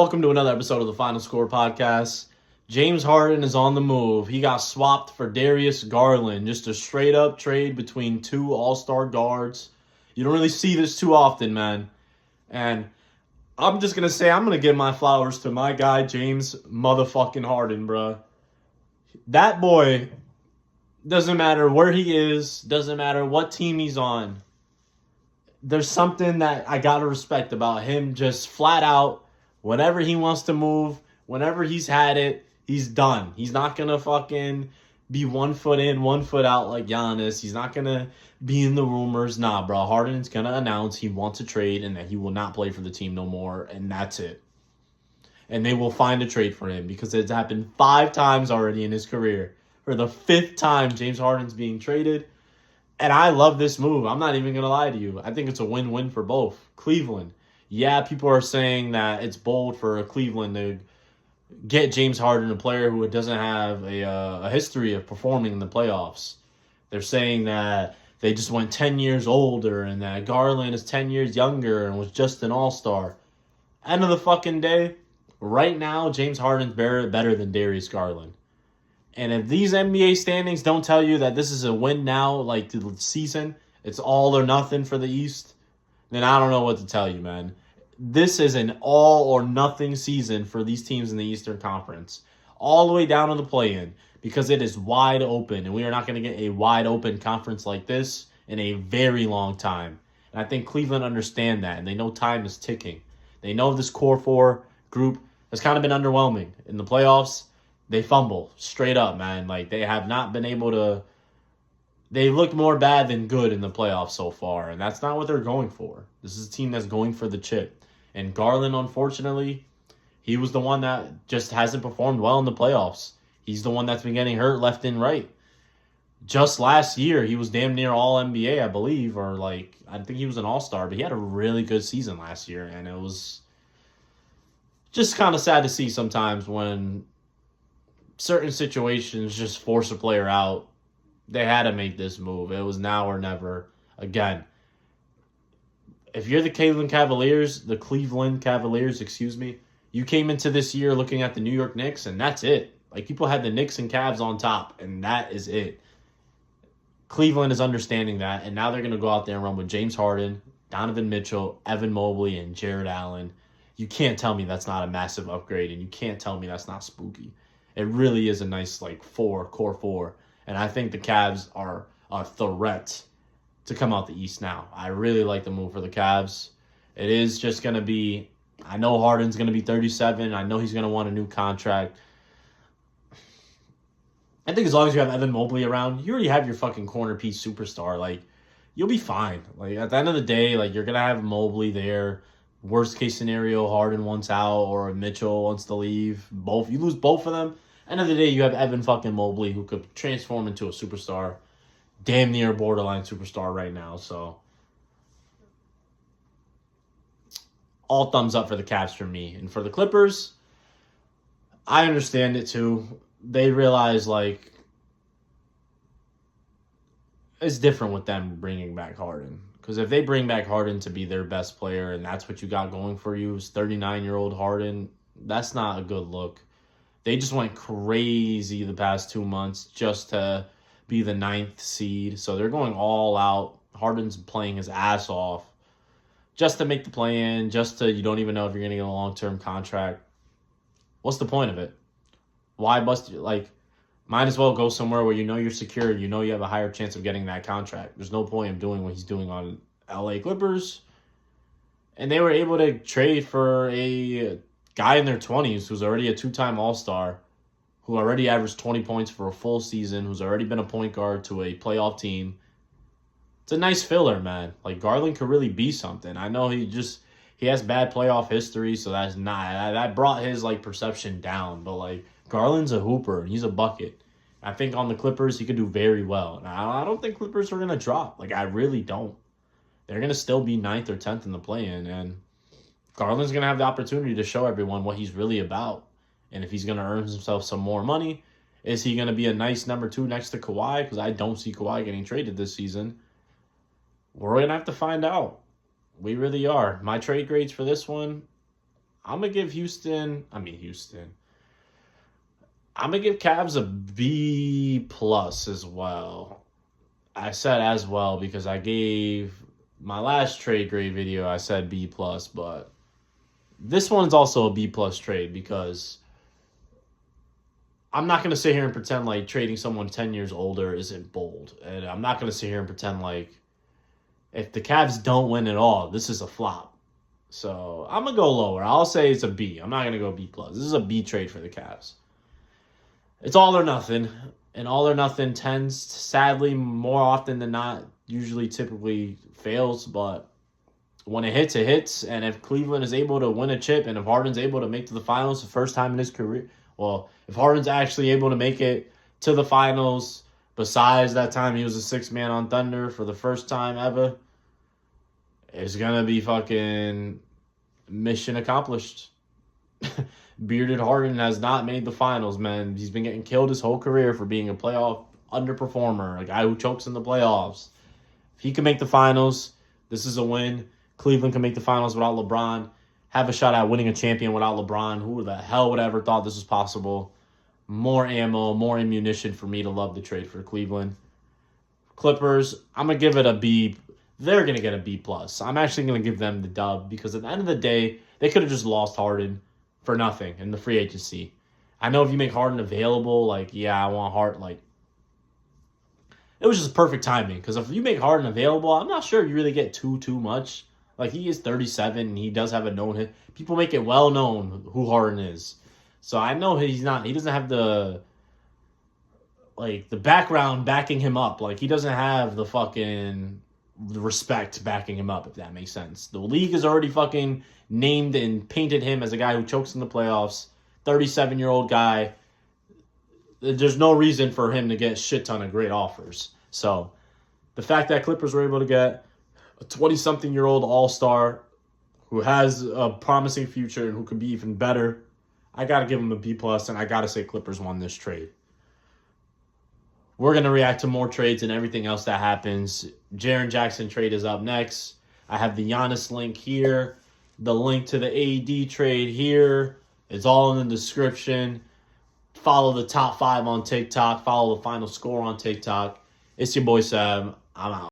Welcome to another episode of the Final Score podcast. James Harden is on the move. He got swapped for Darius Garland. Just a straight up trade between two all-star guards. You don't really see this too often, man. And I'm just going to say I'm going to give my flowers to my guy, James motherfucking Harden, bro. That boy, doesn't matter where he is, doesn't matter what team he's on. There's something that I got to respect about him, just flat out. Whenever he wants to move, whenever he's had it, he's done. He's not going to fucking be 1 foot in, 1 foot out like Giannis. He's not going to be in the rumors. Nah, bro. Harden's going to announce he wants a trade and that he will not play for the team no more, and that's it. And they will find a trade for him because it's happened 5 times already in his career. For the 5th time, James Harden's being traded. And I love this move. I'm not even going to lie to you. I think it's a win-win for both. Cleveland. Yeah, people are saying that it's bold for Cleveland to get James Harden, a player who doesn't have a history of performing in the playoffs. They're saying that they just went 10 years older and that Garland is 10 years younger and was just an all-star. End of the fucking day, right now, James Harden's better than Darius Garland. And if these NBA standings don't tell you that this is a win now, like the season, it's all or nothing for the East, then I don't know what to tell you, man. This is an all-or-nothing season for these teams in the Eastern Conference. All the way down to the play-in. Because it is wide open. And we are not going to get a wide-open conference like this in a very long time. And I think Cleveland understand that. And they know time is ticking. They know this core 4 group has kind of been underwhelming. In the playoffs, they fumble. Straight up, man. Like, they have not been able to... They've looked more bad than good in the playoffs so far, and that's not what they're going for. This is a team that's going for the chip. And Garland, unfortunately, he was the one that just hasn't performed well in the playoffs. He's the one that's been getting hurt left and right. Just last year, he was damn near All-NBA, I believe, or I think he was an All-Star, but he had a really good season last year, and it was just kind of sad to see sometimes when certain situations just force a player out. They had to make this move. It was now or never. Again, if you're the Cleveland Cavaliers, you came into this year looking at the New York Knicks, and that's it. Like, people had the Knicks and Cavs on top, and that is it. Cleveland is understanding that, and now they're going to go out there and run with James Harden, Donovan Mitchell, Evan Mobley, and Jared Allen. You can't tell me that's not a massive upgrade, and you can't tell me that's not spooky. It really is a nice, core 4. And I think the Cavs are a threat to come out the East now. I really like the move for the Cavs. It is just going to be... I know Harden's going to be 37. I know he's going to want a new contract. I think as long as you have Evan Mobley around, you already have your fucking corner piece superstar. You'll be fine. At the end of the day, you're going to have Mobley there. Worst case scenario, Harden wants out or Mitchell wants to leave. You lose both of them. End of the day, you have Evan fucking Mobley who could transform into a superstar. Damn near borderline superstar right now. So, all thumbs up for the Cavs for me. And for the Clippers, I understand it too. They realize, it's different with them bringing back Harden. Because if they bring back Harden to be their best player and that's what you got going for you, is 39-year-old Harden, that's not a good look. They just went crazy the past 2 months just to be the 9th seed. So they're going all out. Harden's playing his ass off just to make the play-in, you don't even know if you're going to get a long-term contract. What's the point of it? Why bust you? Might as well go somewhere where you know you're secure. You know you have a higher chance of getting that contract. There's no point of doing what he's doing on LA Clippers. And they were able to trade for a guy in their 20s who's already a 2-time All-Star, who already averaged 20 points for a full season, who's already been a point guard to a playoff team. It's a nice filler, man. Garland could really be something. I know he has bad playoff history, so that brought his perception down. But Garland's a hooper, and he's a bucket. I think on the Clippers he could do very well. And I don't think Clippers are gonna drop. I really don't. They're gonna still be 9th or 10th in the play-in, and Garland's going to have the opportunity to show everyone what he's really about. And if he's going to earn himself some more money, is he going to be a nice number 2 next to Kawhi? Because I don't see Kawhi getting traded this season. We're going to have to find out. We really are. My trade grades for this one, I'm going to give Houston. I'm going to give Cavs a B plus as well. I said as well because I gave my last trade grade video, I said B plus, but this one's also a B plus trade because I'm not going to sit here and pretend like trading someone 10 years older isn't bold. And I'm not going to sit here and pretend like if the Cavs don't win at all, this is a flop. So I'm going to go lower. I'll say it's a B. I'm not going to go B plus. This is a B trade for the Cavs. It's all or nothing. And all or nothing tends, sadly, more often than not, usually typically fails. But when it hits. And if Cleveland is able to win a chip and if Harden's able to make to the finals the first time in his career, well, if Harden's actually able to make it to the finals, besides that time he was a sixth man on Thunder for the first time ever, it's going to be fucking mission accomplished. Bearded Harden has not made the finals, man. He's been getting killed his whole career for being a playoff underperformer, a guy who chokes in the playoffs. If he can make the finals, this is a win. Cleveland can make the finals without LeBron, have a shot at winning a champion without LeBron. Who the hell would ever thought this was possible? More ammo, more ammunition for me to love the trade for Cleveland. Clippers, I'm going to give it a B. They're going to get a B+. I'm actually going to give them the dub because at the end of the day, they could have just lost Harden for nothing in the free agency. I know if you make Harden available, like, yeah, I want Harden, like, it was just perfect timing because if you make Harden available, I'm not sure you really get too much. Like, he is 37 and he does have a known hit. People make it well known who Harden is. So I know he doesn't have the background backing him up. Like, he doesn't have the respect backing him up, if that makes sense. The league has already fucking named and painted him as a guy who chokes in the playoffs. 37-year-old guy. There's no reason for him to get a shit ton of great offers. So the fact that Clippers were able to get a 20-something-year-old all-star who has a promising future and who can be even better, I got to give him a B+, and I got to say Clippers won this trade. We're going to react to more trades and everything else that happens. Jaren Jackson trade is up next. I have the Giannis link here. The link to the AD trade here. It's all in the description. Follow the top 5 on TikTok. Follow the final score on TikTok. It's your boy Sam. I'm out.